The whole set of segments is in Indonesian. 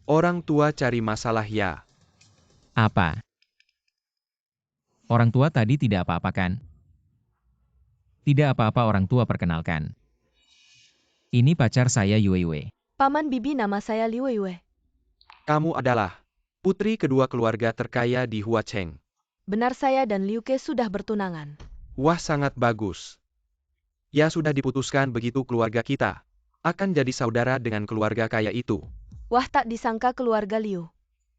Orang tua cari masalah ya. Apa? Orang tua tadi tidak apa-apa kan? Tidak apa-apa orang tua perkenalkan. Ini pacar saya Yue. Paman Bibi, nama saya Liu Weiwei. Kamu adalah putri kedua keluarga terkaya di Huacheng. Benar, saya dan Liu Ke sudah bertunangan. Wah, sangat bagus. Ya sudah diputuskan begitu keluarga kita akan jadi saudara dengan keluarga kaya itu. Wah, tak disangka keluarga Liu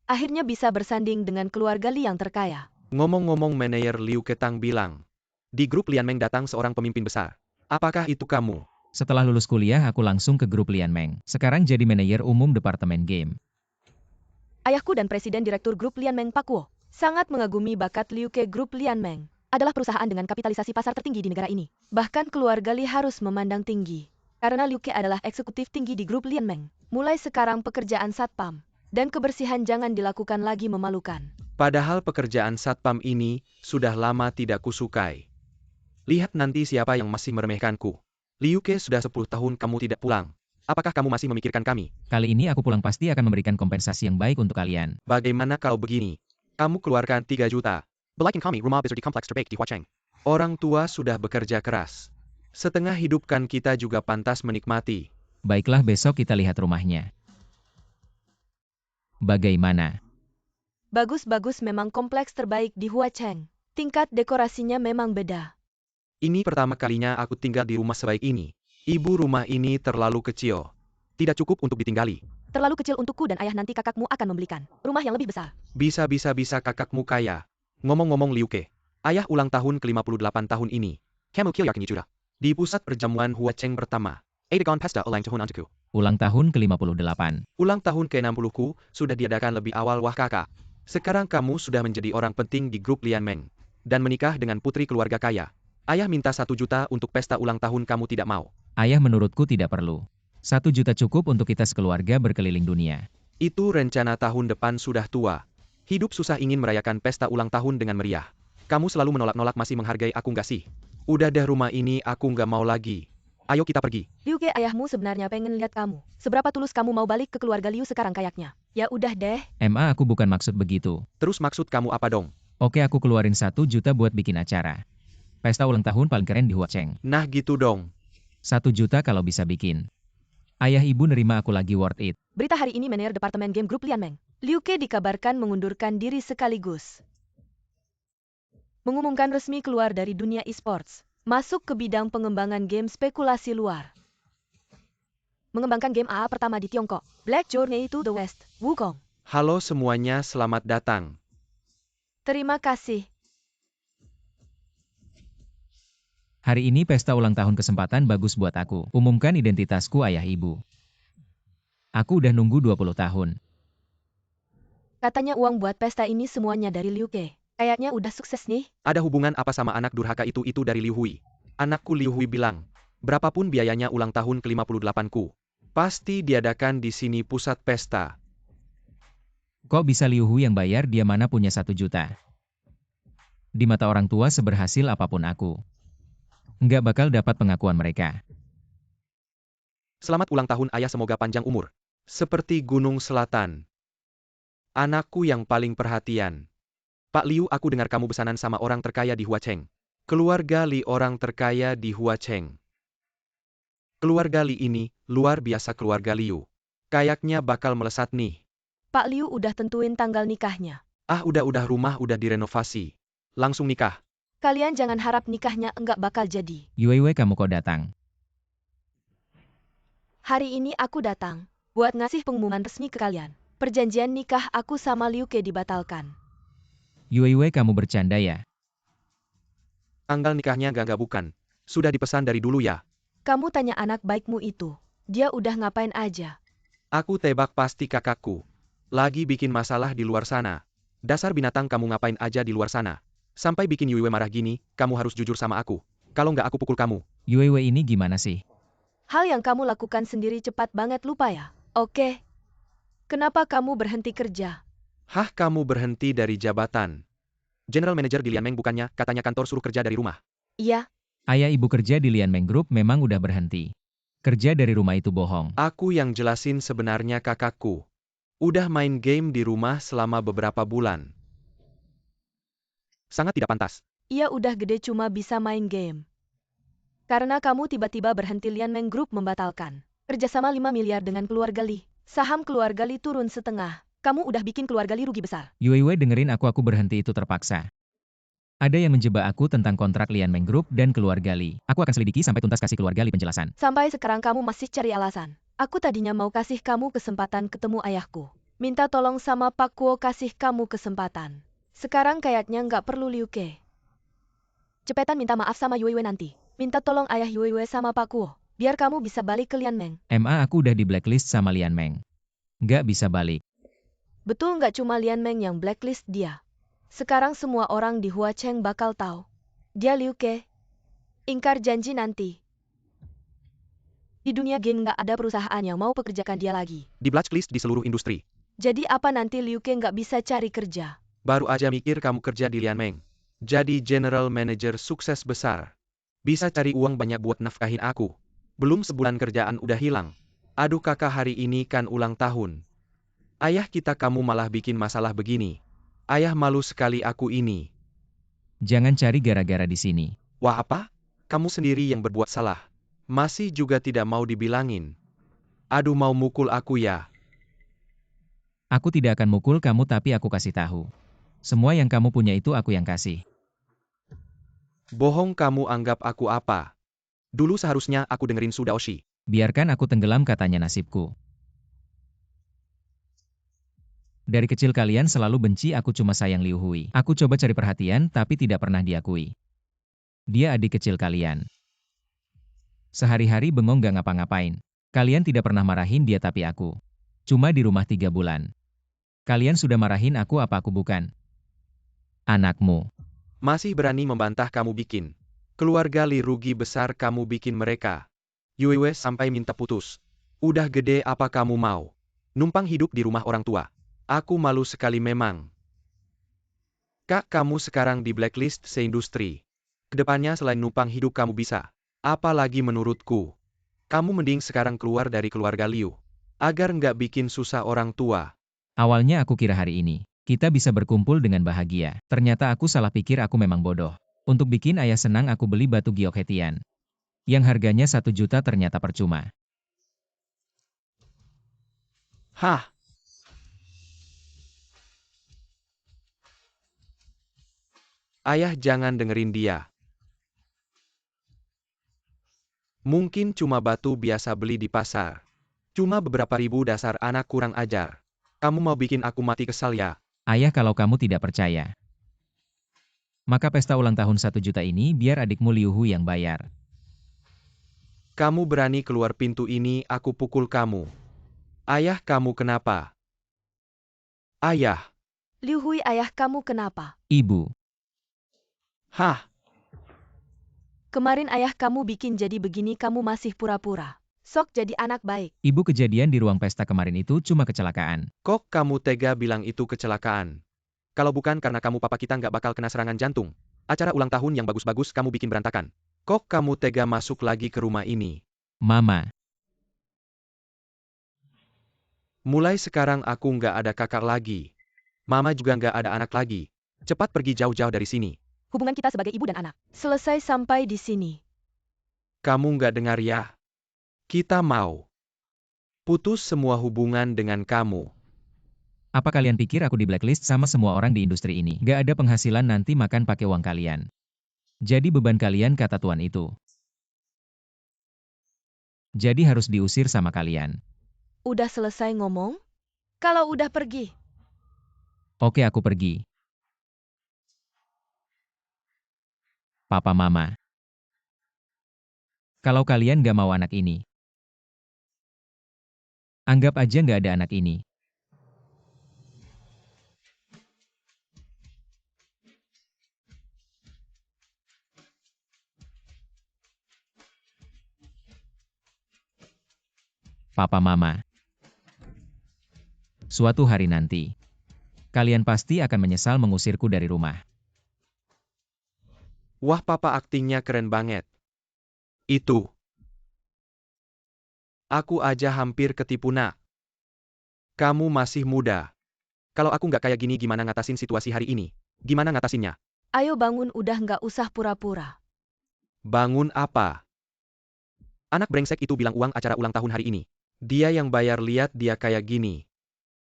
akhirnya bisa bersanding dengan keluarga Li yang terkaya. Ngomong-ngomong, manajer Liu Ketang bilang, di grup Lianmeng datang seorang pemimpin besar. Apakah itu kamu? Setelah lulus kuliah aku langsung ke grup Lianmeng. Sekarang jadi manajer umum departemen game. Ayahku dan presiden direktur grup Lianmeng Pak Kuo sangat mengagumi bakat Liu Ke. Grup Lianmeng adalah perusahaan dengan kapitalisasi pasar tertinggi di negara ini. Bahkan keluarga Li harus memandang tinggi. Karena Liu Ke adalah eksekutif tinggi di grup Lianmeng. Mulai sekarang pekerjaan satpam dan kebersihan jangan dilakukan lagi, memalukan. Padahal pekerjaan satpam ini sudah lama tidak kusukai. Lihat nanti siapa yang masih meremehkanku. Liu Ke, sudah 10 tahun kamu tidak pulang. Apakah kamu masih memikirkan kami? Kali ini aku pulang pasti akan memberikan kompensasi yang baik untuk kalian. Bagaimana kalau begini? Kamu keluarkan 3 juta. Belikan kami rumah besar di kompleks terbaik di Huacheng. Orang tua sudah bekerja keras. Setengah hidup kan kita juga pantas menikmati. Baiklah, besok kita lihat rumahnya. Bagaimana? Bagus-bagus, memang kompleks terbaik di Huacheng. Tingkat dekorasinya memang beda. Ini pertama kalinya aku tinggal di rumah sebaik ini. Ibu, rumah ini terlalu kecil. Tidak cukup untuk ditinggali. Terlalu kecil untukku dan ayah, nanti kakakmu akan membelikan rumah yang lebih besar. Bisa kakakmu kaya. Ngomong-ngomong Liu Ke, ayah ulang tahun ke-58 tahun ini. Kamu kiliarkan juga. Di pusat perjamuan Huacheng pertama. Adagon pesta ulang tahun untukku. Ulang tahun ke-58. Ulang tahun ke-60ku sudah diadakan lebih awal. Wah kakak. Sekarang kamu sudah menjadi orang penting di grup Lianmeng. Dan menikah dengan putri keluarga kaya. Ayah minta 1 juta untuk pesta ulang tahun, kamu tidak mau. Ayah, menurutku tidak perlu. 1 juta cukup untuk kita sekeluarga berkeliling dunia. Itu rencana tahun depan, sudah tua. Hidup susah, ingin merayakan pesta ulang tahun dengan meriah. Kamu selalu menolak-nolak, masih menghargai aku nggak sih? Udah deh, rumah ini aku nggak mau lagi. Ayo kita pergi. Liu Ke, ayahmu sebenarnya pengen lihat kamu. Seberapa tulus kamu mau balik ke keluarga Liu sekarang kayaknya. Ya udah deh. Aku bukan maksud begitu. Terus maksud kamu apa dong? Oke, aku keluarin 1 juta buat bikin acara. Pesta ulang tahun paling keren di Huacheng. Nah gitu dong. 1 juta kalau bisa bikin. Ayah ibu nerima aku lagi, worth it. Berita hari ini, manajer departemen game grup Lianmeng, Liu Ke, dikabarkan mengundurkan diri sekaligus mengumumkan resmi keluar dari dunia e-sports. Masuk ke bidang pengembangan game spekulasi luar. Mengembangkan game AA pertama di Tiongkok, Black Journey to the West, Wukong. Halo semuanya, selamat datang. Terima kasih. Hari ini pesta ulang tahun, kesempatan bagus buat aku. Umumkan identitasku, ayah ibu. Aku udah nunggu 20 tahun. Katanya uang buat pesta ini semuanya dari Liu Ke. Kayaknya udah sukses nih. Ada hubungan apa sama anak durhaka itu dari Liu Hui? Anakku Liu Hui bilang, berapapun biayanya ulang tahun ke-58ku, pasti diadakan di sini pusat pesta. Kok bisa Liu Hui yang bayar, dia mana punya 1 juta? Di mata orang tua seberhasil apapun aku, nggak bakal dapat pengakuan mereka. Selamat ulang tahun ayah, semoga panjang umur. Seperti gunung selatan. Anakku yang paling perhatian. Pak Liu, aku dengar kamu besanan sama orang terkaya di Huacheng. Keluarga Li orang terkaya di Huacheng. Keluarga Li ini, luar biasa keluarga Liu. Kayaknya bakal melesat nih. Pak Liu udah tentuin tanggal nikahnya. Ah udah, rumah udah direnovasi. Langsung nikah. Kalian jangan harap nikahnya enggak bakal jadi. Yue, kamu kok datang? Hari ini aku datang buat ngasih pengumuman resmi ke kalian. Perjanjian nikah aku sama Liu Ke dibatalkan. Yue, kamu bercanda ya? Tanggal nikahnya enggak bukan. Sudah dipesan dari dulu ya. Kamu tanya anak baikmu itu. Dia udah ngapain aja? Aku tebak pasti kakakku lagi bikin masalah di luar sana. Dasar binatang, kamu ngapain aja di luar sana? Sampai bikin Yue marah gini, kamu harus jujur sama aku. Kalau nggak aku pukul kamu. Yue ini gimana sih? Hal yang kamu lakukan sendiri cepat banget lupa ya? Oke. Kenapa kamu berhenti kerja? Hah, kamu berhenti dari jabatan? General Manager di Lianmeng bukannya, katanya kantor suruh kerja dari rumah. Iya. Ayah ibu kerja di Lianmeng Group memang udah berhenti. Kerja dari rumah itu bohong. Aku yang jelasin sebenarnya kakakku. Udah main game di rumah selama beberapa bulan. Sangat tidak pantas. Ia udah gede cuma bisa main game. Karena kamu tiba-tiba berhenti, Lianmeng Group membatalkan kerjasama 5 miliar dengan keluarga Li. Saham keluarga Li turun setengah. Kamu udah bikin keluarga Li rugi besar. Yue dengerin aku berhenti itu terpaksa. Ada yang menjebak aku tentang kontrak Lianmeng Group dan keluarga Li. Aku akan selidiki sampai tuntas, kasih keluarga Li penjelasan. Sampai sekarang kamu masih cari alasan. Aku tadinya mau kasih kamu kesempatan ketemu ayahku. Minta tolong sama Pak Kuo kasih kamu kesempatan. Sekarang kayaknya nggak perlu, Liu Ke. Cepetan minta maaf sama Yue nanti. Minta tolong ayah Yue sama Pak Kuo. Biar kamu bisa balik ke Lianmeng. Aku udah di blacklist sama Lianmeng. Nggak bisa balik. Betul nggak cuma Lianmeng yang blacklist dia. Sekarang semua orang di Huacheng bakal tahu. Dia Liu Ke. Ingkar janji nanti. Di dunia game nggak ada perusahaan yang mau pekerjakan dia lagi. Di blacklist di seluruh industri. Jadi apa nanti Liu Ke nggak bisa cari kerja? Baru aja mikir kamu kerja di Lianmeng. Jadi general manager sukses besar. Bisa cari uang banyak buat nafkahin aku. Belum sebulan kerjaan udah hilang. Aduh kakak, hari ini kan ulang tahun. Ayah kita kamu malah bikin masalah begini. Ayah malu sekali aku ini. Jangan cari gara-gara di sini. Wah apa? Kamu sendiri yang berbuat salah. Masih juga tidak mau dibilangin. Aduh mau mukul aku ya. Aku tidak akan mukul kamu, tapi aku kasih tahu. Semua yang kamu punya itu aku yang kasih. Bohong, kamu anggap aku apa? Dulu seharusnya aku dengerin Sudaoshi. Biarkan aku tenggelam, katanya nasibku. Dari kecil kalian selalu benci aku, cuma sayang Liu Hui. Aku coba cari perhatian tapi tidak pernah diakui. Dia adik kecil kalian. Sehari-hari bengong gak ngapa-ngapain. Kalian tidak pernah marahin dia, tapi aku. Cuma di rumah 3 bulan. Kalian sudah marahin aku, apa aku bukan anakmu? Masih berani membantah kamu bikin keluarga Li rugi besar, kamu bikin mereka Yue sampai minta putus. Udah gede apa kamu mau numpang hidup di rumah orang tua? Aku malu sekali memang. Kak, kamu sekarang di blacklist seindustri. Kedepannya selain numpang hidup kamu bisa apa lagi menurutku? Kamu mending sekarang keluar dari keluarga Liu. Agar nggak bikin susah orang tua. Awalnya aku kira hari ini kita bisa berkumpul dengan bahagia. Ternyata aku salah pikir, aku memang bodoh. Untuk bikin ayah senang aku beli batu giok hetian. Yang harganya 1 juta ternyata percuma. Hah? Ayah jangan dengerin dia. Mungkin cuma batu biasa beli di pasar. Cuma beberapa ribu, dasar anak kurang ajar. Kamu mau bikin aku mati kesal ya? Ayah, kalau kamu tidak percaya, maka pesta ulang tahun 1 juta ini biar adikmu Liu Hui yang bayar. Kamu berani keluar pintu ini, aku pukul kamu. Ayah, kamu kenapa? Ayah. Liu Hui, ayah kamu kenapa? Ibu. Hah? Kemarin ayah kamu bikin jadi begini, kamu masih pura-pura. Sok jadi anak baik. Ibu, kejadian di ruang pesta kemarin itu cuma kecelakaan. Kok kamu tega bilang itu kecelakaan? Kalau bukan karena kamu, papa kita nggak bakal kena serangan jantung. Acara ulang tahun yang bagus-bagus kamu bikin berantakan. Kok kamu tega masuk lagi ke rumah ini? Mama. Mulai sekarang aku nggak ada kakak lagi. Mama juga nggak ada anak lagi. Cepat pergi jauh-jauh dari sini. Hubungan kita sebagai ibu dan anak selesai sampai di sini. Kamu nggak dengar ya? Kita mau putus semua hubungan dengan kamu. Apa kalian pikir aku di blacklist sama semua orang di industri ini? Gak ada penghasilan, nanti makan pakai uang kalian. Jadi beban kalian, kata tuan itu. Jadi harus diusir sama kalian. Udah selesai ngomong? Kalau udah pergi. Oke, aku pergi. Papa, Mama. Kalau kalian gak mau anak ini, anggap aja gak ada anak ini. Papa, Mama. Suatu hari nanti, kalian pasti akan menyesal mengusirku dari rumah. Wah, papa aktingnya keren banget. Itu. Aku aja hampir ketipu, nak. Kamu masih muda. Kalau aku nggak kayak gini gimana ngatasin situasi hari ini? Gimana ngatasinnya? Ayo bangun udah nggak usah pura-pura. Bangun apa? Anak brengsek itu bilang uang acara ulang tahun hari ini. Dia yang bayar, lihat dia kayak gini.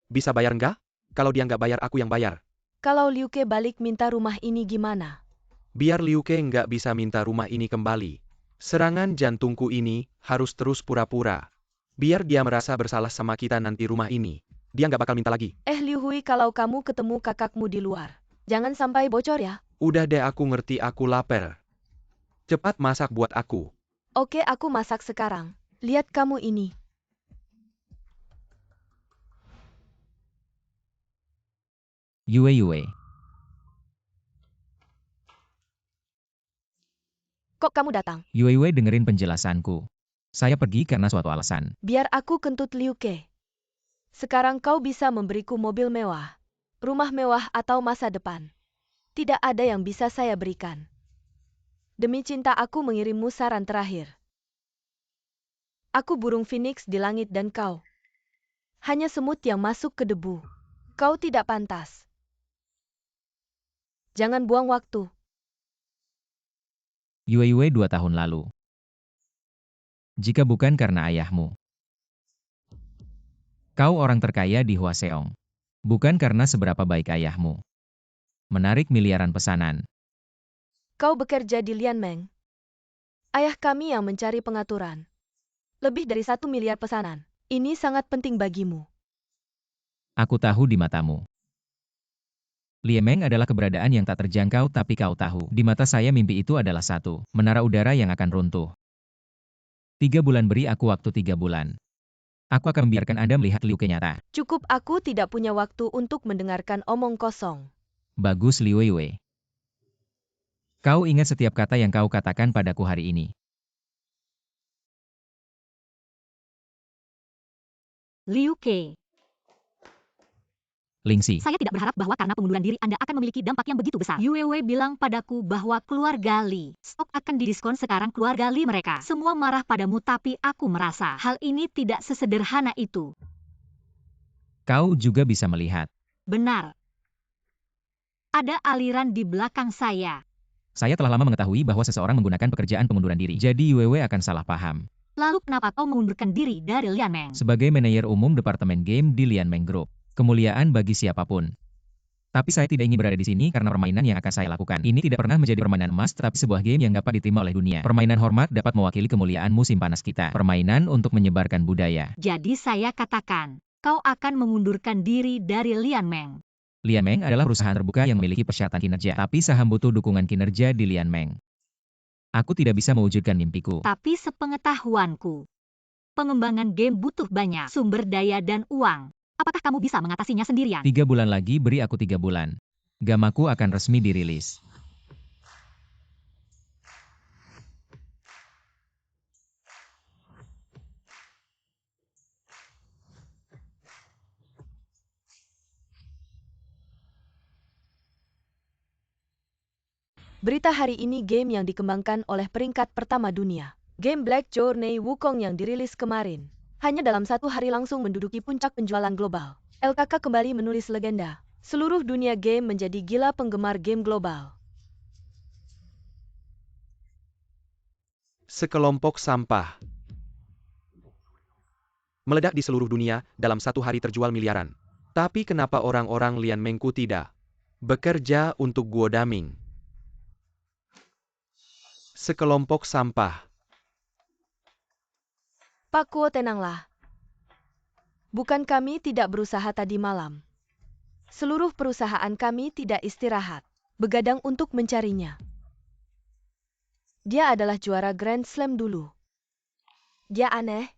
Bisa bayar nggak? Kalau dia nggak bayar aku yang bayar. Kalau Liu Ke balik minta rumah ini gimana? Biar Liu Ke nggak bisa minta rumah ini kembali. Serangan jantungku ini harus terus pura-pura. Biar dia merasa bersalah sama kita nanti rumah ini. Dia nggak bakal minta lagi. Liu Hui, kalau kamu ketemu kakakmu di luar, jangan sampai bocor ya. Udah deh, aku ngerti, aku lapar. Cepat masak buat aku. Oke, aku masak sekarang. Lihat kamu ini. Yue. Kok kamu datang? Yue dengerin penjelasanku. Saya pergi karena suatu alasan. Biar aku kentut Liu Ke. Sekarang kau bisa memberiku mobil mewah, rumah mewah atau masa depan. Tidak ada yang bisa saya berikan. Demi cinta aku mengirimmu saran terakhir. Aku burung phoenix di langit dan kau hanya semut yang masuk ke debu. Kau tidak pantas. Jangan buang waktu. Yue 2 tahun lalu. Jika bukan karena ayahmu. Kau orang terkaya di Hwaseong. Bukan karena seberapa baik ayahmu. Menarik miliaran pesanan. Kau bekerja di Lianmeng. Ayah kami yang mencari pengaturan. Lebih dari 1 miliar pesanan. Ini sangat penting bagimu. Aku tahu di matamu. Liemeng adalah keberadaan yang tak terjangkau, tapi kau tahu. Di mata saya mimpi itu adalah satu menara udara yang akan runtuh. 3 bulan, beri aku waktu 3 bulan. Aku akan membiarkan Anda melihat Liu Ke nyata. Cukup, aku tidak punya waktu untuk mendengarkan omong kosong. Bagus Yue. Kau ingat setiap kata yang kau katakan padaku hari ini. Liu Ke. Lingxi. Saya tidak berharap bahwa karena pengunduran diri Anda akan memiliki dampak yang begitu besar. Yue bilang padaku bahwa keluarga Li stok akan didiskon sekarang. Keluarga Li mereka semua marah padamu, tapi aku merasa hal ini tidak sesederhana itu. Kau juga bisa melihat. Benar. Ada aliran di belakang saya. Saya telah lama mengetahui bahwa seseorang menggunakan pekerjaan pengunduran diri. Jadi Yue akan salah paham. Lalu kenapa kau mengundurkan diri dari Lianmeng? Sebagai manajer umum departemen game di Lianmeng Group. Kemuliaan bagi siapapun. Tapi saya tidak ingin berada di sini karena permainan yang akan saya lakukan. Ini tidak pernah menjadi permainan emas, tetapi sebuah game yang dapat diterima oleh dunia. Permainan hormat dapat mewakili kemuliaan musim panas kita. Permainan untuk menyebarkan budaya. Jadi saya katakan, kau akan mengundurkan diri dari Lianmeng. Lianmeng adalah perusahaan terbuka yang memiliki persyaratan kinerja. Tapi saham butuh dukungan kinerja di Lianmeng. Aku tidak bisa mewujudkan mimpiku. Tapi sepengetahuanku, pengembangan game butuh banyak sumber daya dan uang. Apakah kamu bisa mengatasinya sendirian? 3 bulan lagi, beri aku 3 bulan. Gamaku akan resmi dirilis. Berita hari ini game yang dikembangkan oleh peringkat pertama dunia. Game Black Journey Wukong yang dirilis kemarin. Hanya dalam 1 hari langsung menduduki puncak penjualan global. LKK kembali menulis legenda. Seluruh dunia game menjadi gila penggemar game global. Sekelompok sampah meledak di seluruh dunia, dalam 1 hari terjual miliaran. Tapi kenapa orang-orang Lianmengku tidak bekerja untuk Guo Daming? Sekelompok sampah. Pak Kuo, tenanglah. Bukan kami tidak berusaha tadi malam. Seluruh perusahaan kami tidak istirahat, begadang untuk mencarinya. Dia adalah juara Grand Slam dulu. Dia aneh.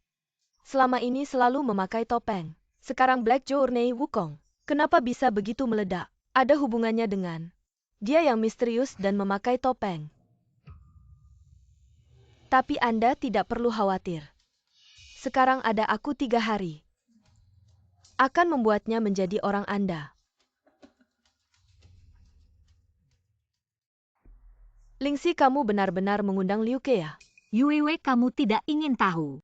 Selama ini selalu memakai topeng. Sekarang Black Journey Wukong. Kenapa bisa begitu meledak? Ada hubungannya dengan dia yang misterius dan memakai topeng. Tapi Anda tidak perlu khawatir. Sekarang ada aku 3 hari. Akan membuatnya menjadi orang Anda. Lingxi, kamu benar-benar mengundang Liu Ke ya? Yue, kamu tidak ingin tahu.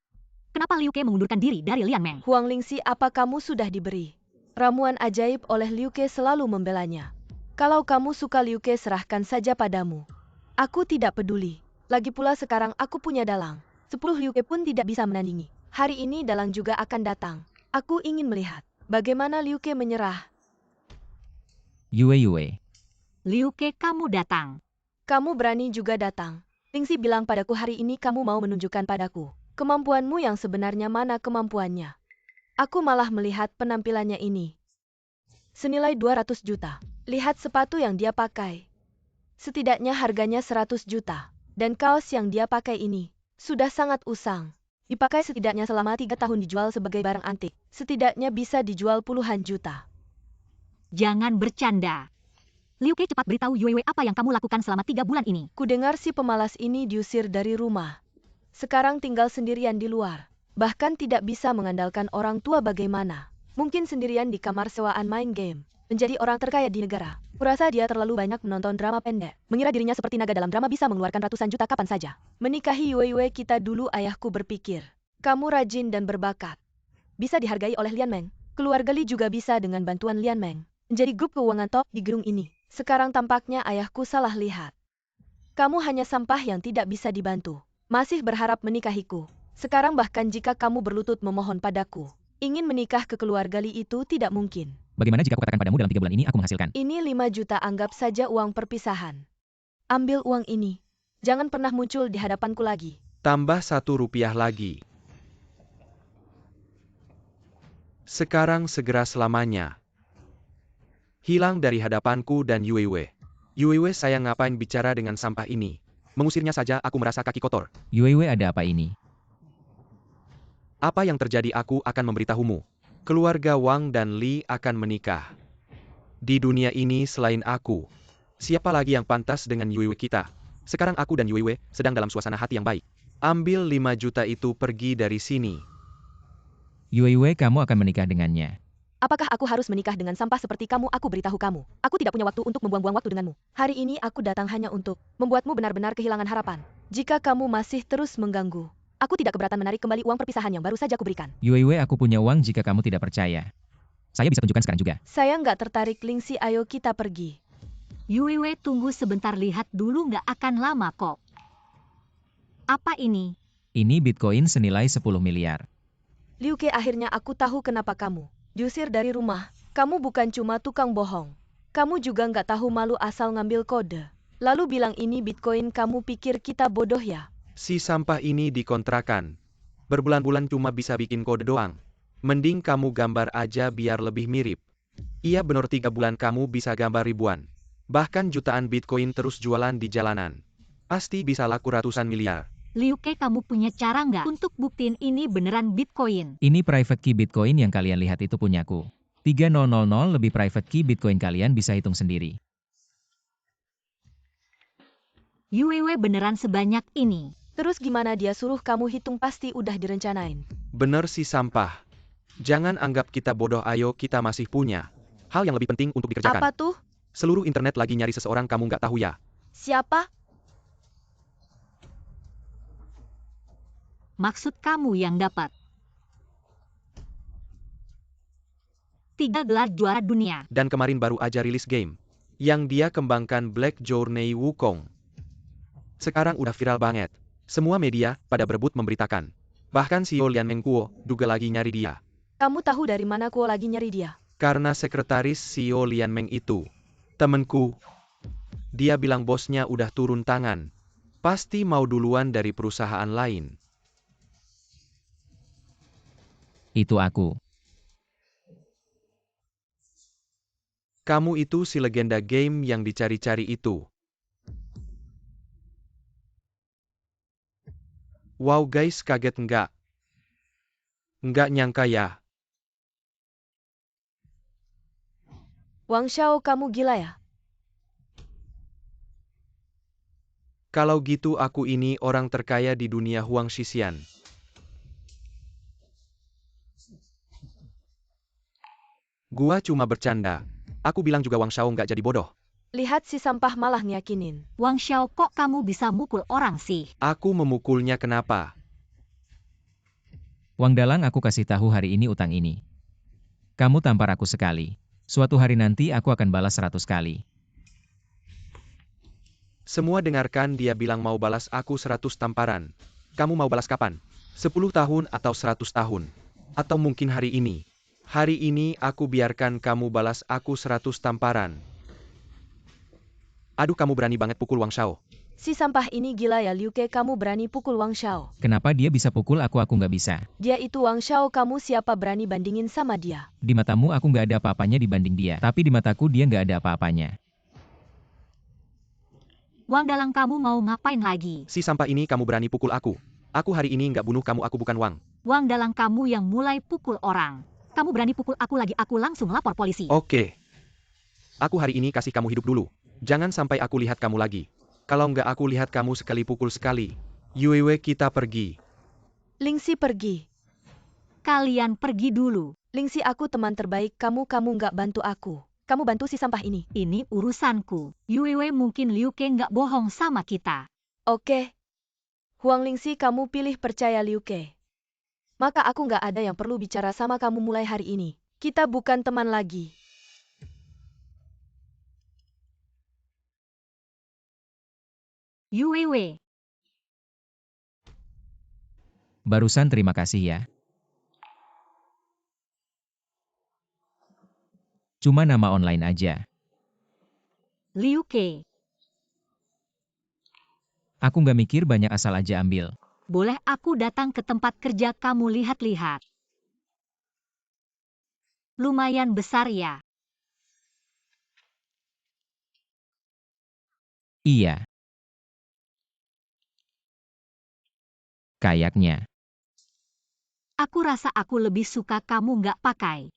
Kenapa Liu Ke mengundurkan diri dari Lian Meng? Huang Lingxi, apa kamu sudah diberi ramuan ajaib oleh Liu Ke selalu membelanya? Kalau kamu suka Liu Ke, serahkan saja padamu. Aku tidak peduli. Lagi pula sekarang aku punya dalang. 10 Liu Ke pun tidak bisa menandingi. Hari ini dalang juga akan datang. Aku ingin melihat bagaimana Liu Ke menyerah. Yue. Liu Ke, kamu datang. Kamu berani juga datang. Lingxi bilang padaku hari ini kamu mau menunjukkan padaku kemampuanmu yang sebenarnya. Mana kemampuannya? Aku malah melihat penampilannya ini. Senilai 200 juta. Lihat sepatu yang dia pakai. Setidaknya harganya 100 juta. Dan kaos yang dia pakai ini sudah sangat usang. Dipakai setidaknya selama 3 tahun, dijual sebagai barang antik. Setidaknya bisa dijual puluhan juta. Jangan bercanda. Liu Ke, cepat beritahu Yue apa yang kamu lakukan selama 3 bulan ini. Ku dengar si pemalas ini diusir dari rumah. Sekarang tinggal sendirian di luar. Bahkan tidak bisa mengandalkan orang tua. Bagaimana mungkin sendirian di kamar sewaan main game? Menjadi orang terkaya di negara. Kurasa dia terlalu banyak menonton drama pendek. Mengira dirinya seperti naga dalam drama bisa mengeluarkan ratusan juta kapan saja. Menikahi Yue kita dulu, ayahku berpikir. Kamu rajin dan berbakat. Bisa dihargai oleh Lian Meng. Keluarga Li juga bisa dengan bantuan Lian Meng menjadi grup keuangan top di gedung ini. Sekarang tampaknya ayahku salah lihat. Kamu hanya sampah yang tidak bisa dibantu. Masih berharap menikahiku. Sekarang bahkan jika kamu berlutut memohon padaku, ingin menikah ke keluarga Li, itu tidak mungkin. Bagaimana jika aku katakan padamu dalam 3 bulan ini aku menghasilkan? Ini 5 juta, anggap saja uang perpisahan. Ambil uang ini. Jangan pernah muncul di hadapanku lagi. Tambah 1 rupiah lagi. Sekarang segera selamanya. Hilang dari hadapanku dan Yue. Yue, saya ngapain bicara dengan sampah ini? Mengusirnya saja aku merasa kaki kotor. Yue, ada apa ini? Apa yang terjadi? Aku akan memberitahumu. Keluarga Wang dan Li akan menikah. Di dunia ini selain aku, siapa lagi yang pantas dengan Yue kita? Sekarang aku dan Yue sedang dalam suasana hati yang baik. Ambil 5 juta itu, pergi dari sini. Yue, kamu akan menikah dengannya. Apakah aku harus menikah dengan sampah seperti kamu? Aku beritahu kamu, aku tidak punya waktu untuk membuang-buang waktu denganmu. Hari ini aku datang hanya untuk membuatmu benar-benar kehilangan harapan. Jika kamu masih terus mengganggu, aku tidak keberatan menarik kembali uang perpisahan yang baru saja kuberikan. Yue, aku punya uang jika kamu tidak percaya. Saya bisa tunjukkan sekarang juga. Saya nggak tertarik, Lingxi, ayo kita pergi. Yue, tunggu sebentar, lihat dulu, nggak akan lama kok. Apa ini? Ini Bitcoin senilai 10 miliar. Liu Ke, akhirnya aku tahu kenapa kamu diusir dari rumah. Kamu bukan cuma tukang bohong. Kamu juga nggak tahu malu asal ngambil kode. Lalu bilang ini Bitcoin. Kamu pikir kita bodoh ya? Si sampah ini dikontrakan. Berbulan-bulan cuma bisa bikin kode doang. Mending kamu gambar aja biar lebih mirip. Iya bener, 3 bulan kamu bisa gambar ribuan. Bahkan jutaan Bitcoin terus jualan di jalanan. Pasti bisa laku ratusan miliar. Liu Ke, kamu punya cara nggak untuk buktiin ini beneran Bitcoin? Ini private key Bitcoin yang kalian lihat itu punyaku. 3000 lebih private key Bitcoin, kalian bisa hitung sendiri. Yue, beneran sebanyak ini? Terus gimana dia suruh kamu hitung? Pasti udah direncanain. Bener si sampah. Jangan anggap kita bodoh, ayo kita masih punya hal yang lebih penting untuk dikerjakan. Apa tuh? Seluruh internet lagi nyari seseorang, kamu nggak tahu ya? Siapa? Maksud kamu yang dapat 3 gelar juara dunia. Dan kemarin baru aja rilis game yang dia kembangkan, Black Journey Wukong. Sekarang udah viral banget. Semua media pada berebut memberitakan. Bahkan CEO Lian Meng Kuo juga lagi nyari dia. Kamu tahu dari mana Kuo lagi nyari dia? Karena sekretaris CEO Lian Meng itu temenku. Dia bilang bosnya udah turun tangan. Pasti mau duluan dari perusahaan lain. Itu aku. Kamu itu si legenda game yang dicari-cari itu. Wow guys, kaget nggak? Nggak nyangka ya. Wang Xiao, kamu gila ya? Kalau gitu aku ini orang terkaya di dunia Huang Shixian. Gua cuma bercanda. Aku bilang juga Wang Xiao nggak jadi bodoh. Lihat si sampah malah ngiyakinin. Wang Xiao, kok kamu bisa mukul orang sih? Aku memukulnya kenapa? Wang Dalang, aku kasih tahu hari ini utang ini. Kamu tampar aku sekali. Suatu hari nanti aku akan balas 100 kali. Semua dengarkan, dia bilang mau balas aku 100 tamparan. Kamu mau balas kapan? 10 tahun atau 100 tahun? Atau mungkin hari ini? Hari ini aku biarkan kamu balas aku 100 tamparan. Aduh, kamu berani banget pukul Wang Shao. Si sampah ini gila ya Liu Ke, kamu berani pukul Wang Shao. Kenapa dia bisa pukul aku nggak bisa? Dia itu Wang Shao, kamu siapa berani bandingin sama dia? Di matamu aku nggak ada apa-apanya dibanding dia. Tapi di mataku dia nggak ada apa-apanya. Wang Dalang, kamu mau ngapain lagi? Si sampah ini, kamu berani pukul aku. Aku hari ini nggak bunuh kamu, aku bukan Wang. Wang Dalang, kamu yang mulai pukul orang. Kamu berani pukul aku lagi, aku langsung lapor polisi. Oke. Aku hari ini kasih kamu hidup dulu. Jangan sampai aku lihat kamu lagi. Kalau nggak aku lihat kamu sekali pukul sekali. Yuewe, kita pergi. Lingxi pergi. Kalian pergi dulu. Lingxi, aku teman terbaik kamu nggak bantu aku. Kamu bantu si sampah ini. Ini urusanku. Yue mungkin Liu Ke nggak bohong sama kita. Oke. Huang Lingxi, kamu pilih percaya Liu Ke. Maka aku nggak ada yang perlu bicara sama kamu mulai hari ini. Kita bukan teman lagi. Yue. Barusan terima kasih ya. Cuma nama online aja. Liu Ke. Aku nggak mikir banyak, asal aja ambil. Boleh aku datang ke tempat kerja kamu lihat-lihat? Lumayan besar ya. Iya. Kayaknya. Aku rasa aku lebih suka kamu nggak pakai.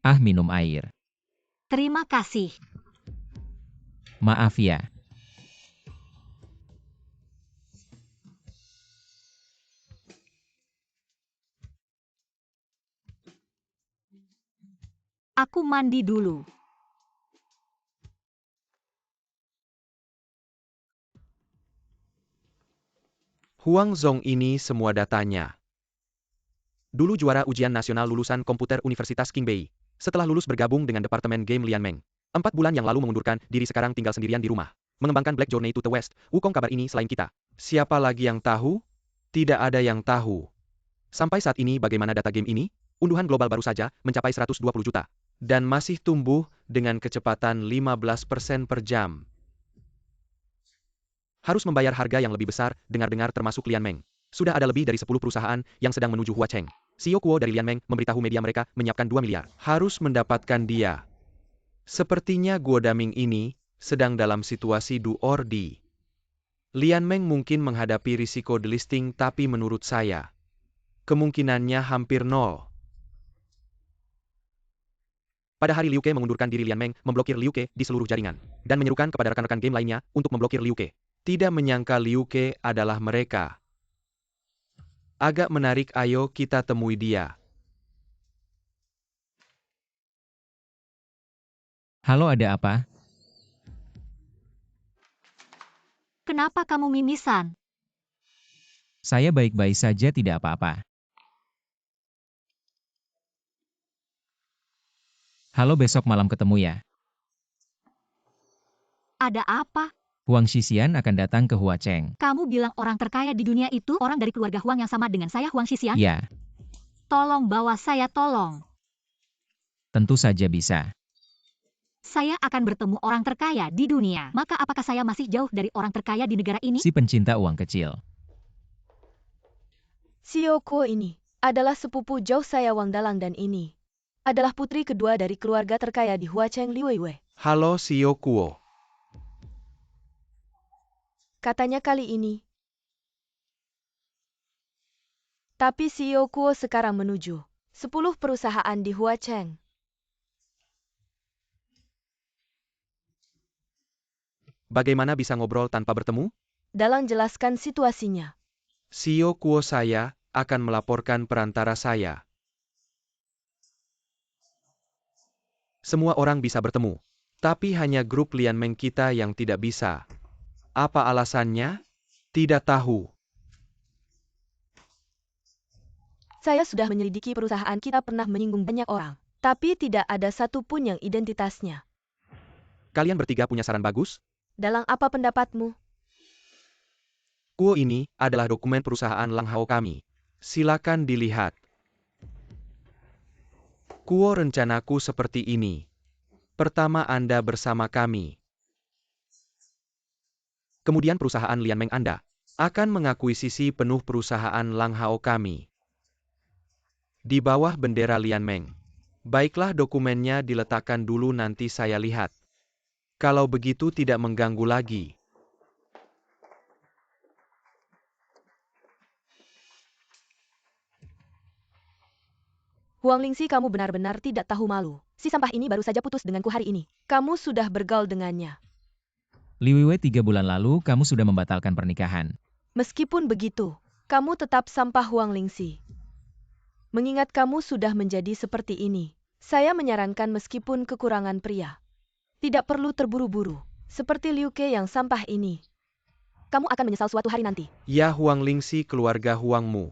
Ah, minum air. Terima kasih. Maaf ya. Aku mandi dulu. Huang Zong ini semua datanya. Dulu juara ujian nasional lulusan komputer Universitas Qingbei. Setelah lulus bergabung dengan Departemen Game Lianmeng. 4 bulan yang lalu mengundurkan diri, sekarang tinggal sendirian di rumah. Mengembangkan Black Journey to the West. Wukong kabar ini selain kita. Siapa lagi yang tahu? Tidak ada yang tahu. Sampai saat ini bagaimana data game ini? Unduhan global baru saja mencapai 120 juta. Dan masih tumbuh dengan kecepatan 15% per jam. Harus membayar harga yang lebih besar, dengar-dengar termasuk Lianmeng. Sudah ada lebih dari 10 perusahaan yang sedang menuju Huacheng. CEO Kuo dari Lianmeng memberitahu media mereka menyiapkan 2 miliar. Harus mendapatkan dia. Sepertinya Guo Daming ini sedang dalam situasi do or die. Lianmeng mungkin menghadapi risiko delisting, tapi menurut saya, kemungkinannya hampir nol. Pada hari Liu Ke mengundurkan diri, Lianmeng memblokir Liu Ke di seluruh jaringan. Dan menyerukan kepada rekan-rekan game lainnya untuk memblokir Liu Ke. Tidak menyangka Liu Ke adalah mereka. Agak menarik, ayo kita temui dia. Halo, ada apa? Kenapa kamu mimisan? Saya baik-baik saja, tidak apa-apa. Halo, besok malam ketemu ya. Ada apa? Huang Xixian akan datang ke Huacheng. Kamu bilang orang terkaya di dunia itu orang dari keluarga Huang yang sama dengan saya, Huang Xixian? Ya, Tolong bawa saya, tolong. tentu saja bisa. Saya akan bertemu orang terkaya di dunia. Maka apakah saya masih jauh dari orang terkaya di negara ini? Si pencinta uang kecil. CEO Kuo ini adalah sepupu jauh saya Wang Dalang, dan ini adalah putri kedua dari keluarga terkaya di Huacheng, Liu Wei. Halo CEO Kuo. Katanya kali ini. Tapi CEO Kuo sekarang menuju 10 perusahaan di Huacheng. Bagaimana bisa ngobrol tanpa bertemu? Dalang, jelaskan situasinya. CEO Kuo, saya akan melaporkan perantara saya. Semua orang bisa bertemu. Tapi hanya grup Lianmeng kita yang tidak bisa. Apa alasannya? Tidak tahu. Saya sudah menyelidiki perusahaan kita pernah menyinggung banyak orang. Tapi tidak ada satupun yang identitasnya. Kalian bertiga punya saran bagus? Dalam apa pendapatmu? Kuo ini adalah dokumen perusahaan Lang Hao kami. Silakan dilihat. Kuo rencanaku seperti ini. Pertama Anda bersama kami. Kemudian perusahaan Lian Meng Anda akan mengakuisisi penuh perusahaan Lang Hao kami. Di bawah bendera Lian Meng. Baiklah dokumennya diletakkan dulu nanti saya lihat. Kalau begitu tidak mengganggu lagi. Huang Lingxi, kamu benar-benar tidak tahu malu. Si sampah ini baru saja putus denganku hari ini. Kamu sudah bergaul dengannya. Liu Weiwei 3 bulan lalu kamu sudah membatalkan pernikahan. Meskipun begitu, kamu tetap sampah Huang Lingxi. Mengingat kamu sudah menjadi seperti ini, saya menyarankan meskipun kekurangan pria. Tidak perlu terburu-buru, seperti Liu Ke yang sampah ini. Kamu akan menyesal suatu hari nanti. Ya Huang Lingxi, keluarga Huangmu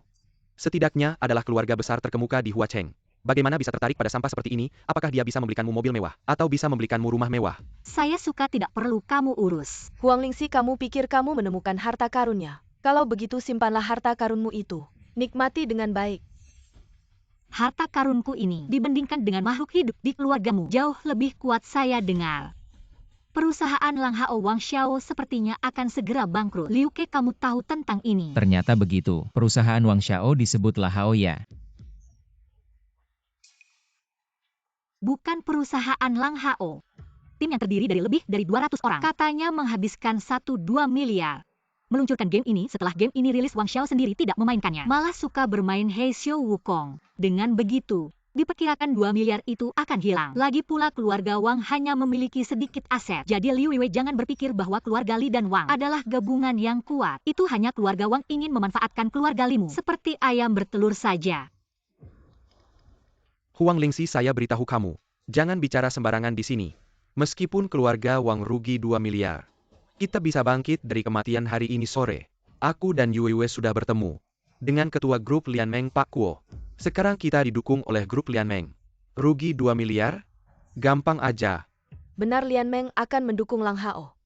setidaknya adalah keluarga besar terkemuka di Huacheng. Bagaimana bisa tertarik pada sampah seperti ini? Apakah dia bisa membelikanmu mobil mewah? Atau bisa membelikanmu rumah mewah? Saya suka, tidak perlu kamu urus. Huang Lingxi, kamu pikir kamu menemukan harta karunnya? Kalau begitu simpanlah harta karunmu itu. Nikmati dengan baik. Harta karunku ini dibandingkan dengan makhluk hidup di keluargamu jauh lebih kuat. Saya dengar perusahaan Lang Hao Wang Xiao sepertinya akan segera bangkrut. Liu Ke, kamu tahu tentang ini? Ternyata begitu. Perusahaan Wang Xiao disebut La Hao ya. Bukan perusahaan Lang Hao. Tim yang terdiri dari lebih dari 200 orang katanya menghabiskan 1-2 miliar. Meluncurkan game ini setelah game ini rilis. Wang Xiao sendiri tidak memainkannya. Malah suka bermain He Xiu Wukong. Dengan begitu, diperkirakan 2 miliar itu akan hilang. Lagi pula keluarga Wang hanya memiliki sedikit aset. Jadi Liu Weiwei jangan berpikir bahwa keluarga Li dan Wang adalah gabungan yang kuat. Itu hanya keluarga Wang ingin memanfaatkan keluarga Limu seperti ayam bertelur saja. Huang Lingxi, saya beritahu kamu. Jangan bicara sembarangan di sini. Meskipun keluarga Wang rugi 2 miliar. Kita bisa bangkit dari kematian hari ini sore. Aku dan Yu Weiwei sudah bertemu dengan ketua grup Lian Meng, Pak Kuo. Sekarang kita didukung oleh grup Lian Meng. Rugi 2 miliar? Gampang aja. Benar, Lian Meng akan mendukung Lang Hao.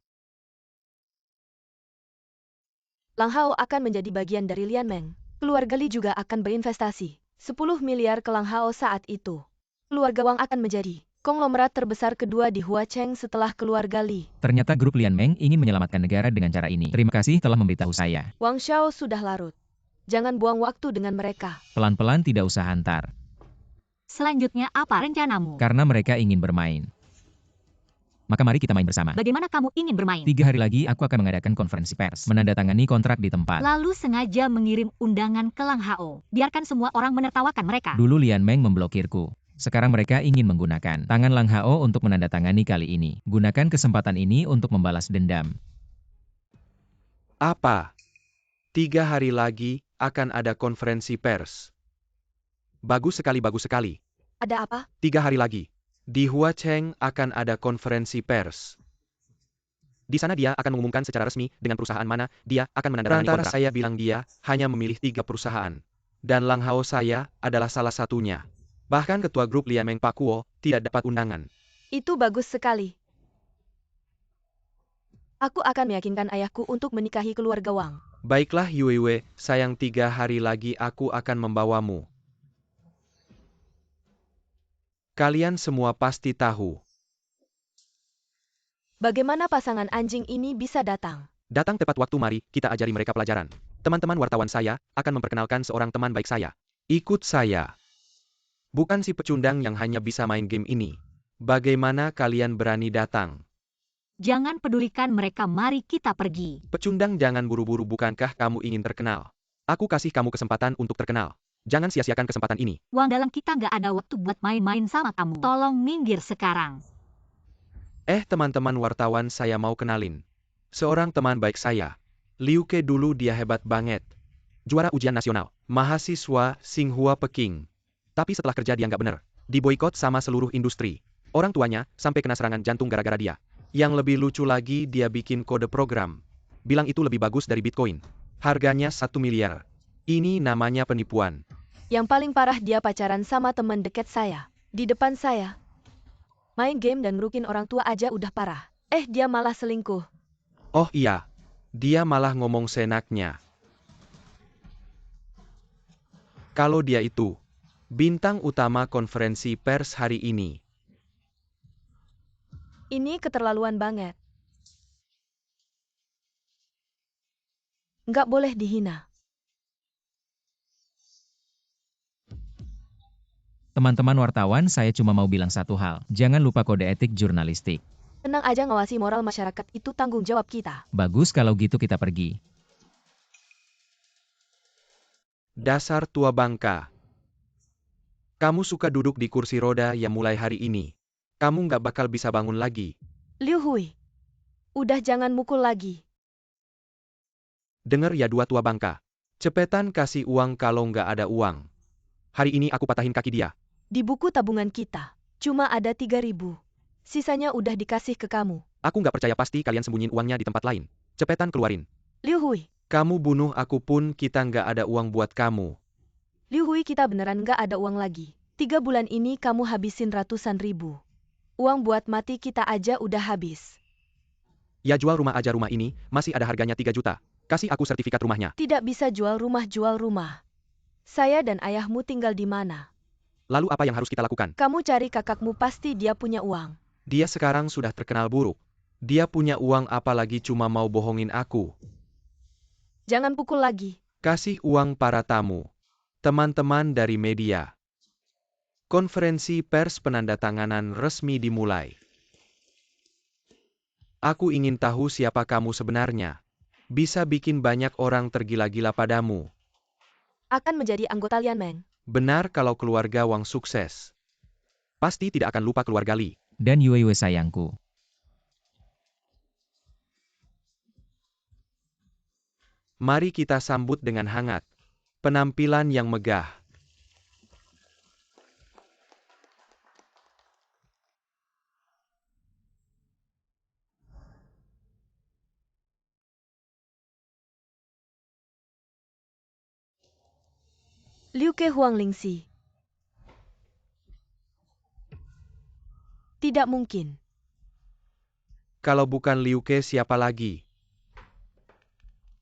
Lang Hao akan menjadi bagian dari Lian Meng. Keluarga Li juga akan berinvestasi 10 miliar ke Lang Hao saat itu. Keluarga Wang akan menjadi konglomerat terbesar kedua di Huacheng setelah keluarga Li. Ternyata grup Lian Meng ingin menyelamatkan negara dengan cara ini. Terima kasih telah memberitahu saya. Wang Xiao sudah larut. Jangan buang waktu dengan mereka. Pelan-pelan, tidak usah hantar. Selanjutnya apa rencanamu? Karena mereka ingin bermain. Maka mari kita main bersama. Bagaimana kamu ingin bermain? 3 hari lagi aku akan mengadakan konferensi pers. Menandatangani kontrak di tempat. Lalu sengaja mengirim undangan ke Lang Hao. Biarkan semua orang menertawakan mereka. Dulu Lian Meng memblokirku. Sekarang mereka ingin menggunakan tangan Lang Hao untuk menandatangani kali ini. Gunakan kesempatan ini untuk membalas dendam. Apa? 3 hari lagi akan ada konferensi pers. Bagus sekali, bagus sekali. Ada apa? 3 hari lagi. Di Huacheng akan ada konferensi pers. Di sana dia akan mengumumkan secara resmi dengan perusahaan mana dia akan menandatangani kontrak. Saya bilang dia hanya memilih 3 perusahaan. Dan Lang Hao saya adalah salah satunya. Bahkan ketua grup Lian Meng, Pak Kuo tidak dapat undangan. Itu bagus sekali. Aku akan meyakinkan ayahku untuk menikahi keluarga Wang. Baiklah Yu Weiwei, sayang 3 hari lagi aku akan membawamu. Kalian semua pasti tahu. Bagaimana pasangan anjing ini bisa datang? Datang tepat waktu, mari kita ajari mereka pelajaran. Teman-teman wartawan saya akan memperkenalkan seorang teman baik saya. Ikut saya. Bukan si pecundang yang hanya bisa main game ini. Bagaimana kalian berani datang? Jangan pedulikan mereka, mari kita pergi. Pecundang, jangan buru-buru, bukankah kamu ingin terkenal? Aku kasih kamu kesempatan untuk terkenal. Jangan sia-siakan kesempatan ini. Wang Dalang, kita nggak ada waktu buat main-main sama kamu. Tolong minggir sekarang. Teman-teman wartawan, saya mau kenalin. Seorang teman baik saya. Liu Ke, dulu dia hebat banget. Juara ujian nasional. Mahasiswa Tsinghua Peking. Tapi setelah kerja dia nggak bener. Diboikot sama seluruh industri. Orang tuanya sampai kena serangan jantung gara-gara dia. Yang lebih lucu lagi, dia bikin kode program. Bilang itu lebih bagus dari Bitcoin. Harganya 1 miliar. Ini namanya penipuan. Yang paling parah dia pacaran sama teman dekat saya. Di depan saya. Main game dan ngerukin orang tua aja udah parah. Dia malah selingkuh. Oh iya, dia malah ngomong seenaknya. Kalau dia itu bintang utama konferensi pers hari ini. Ini keterlaluan banget. Nggak boleh dihina. Teman-teman wartawan, saya cuma mau bilang satu hal. Jangan lupa kode etik jurnalistik. Tenang aja, ngawasi moral masyarakat itu tanggung jawab kita. Bagus kalau gitu kita pergi. Dasar tua bangka. Kamu suka duduk di kursi roda yang mulai hari ini. Kamu nggak bakal bisa bangun lagi. Liu Hui. Udah jangan mukul lagi. Dengar ya dua tua bangka. Cepetan kasih uang kalau nggak ada uang. Hari ini aku patahin kaki dia. Di buku tabungan kita, cuma ada 3.000. Sisanya udah dikasih ke kamu. Aku nggak percaya, pasti kalian sembunyiin uangnya di tempat lain. Cepetan keluarin. Liu Hui. Kamu bunuh aku pun kita nggak ada uang buat kamu. Liu Hui, kita beneran nggak ada uang lagi. 3 bulan ini kamu habisin ratusan ribu. Uang buat mati kita aja udah habis. Ya jual rumah aja, rumah ini masih ada harganya 3 juta. Kasih aku sertifikat rumahnya. Tidak bisa jual rumah. Saya dan ayahmu tinggal di mana? Lalu apa yang harus kita lakukan? Kamu cari kakakmu, pasti dia punya uang. Dia sekarang sudah terkenal buruk. Dia punya uang apalagi cuma mau bohongin aku. Jangan pukul lagi. Kasih uang para tamu. Teman-teman dari media. Konferensi pers penandatanganan resmi dimulai. Aku ingin tahu siapa kamu sebenarnya. Bisa bikin banyak orang tergila-gila padamu. Akan menjadi anggota Lian Meng. Benar kalau keluarga Wang sukses. Pasti tidak akan lupa keluarga Li. Dan Yue sayangku. Mari kita sambut dengan hangat. Penampilan yang megah. Liu Ke Huanglingxi. Tidak mungkin. Kalau bukan Liu Ke siapa lagi?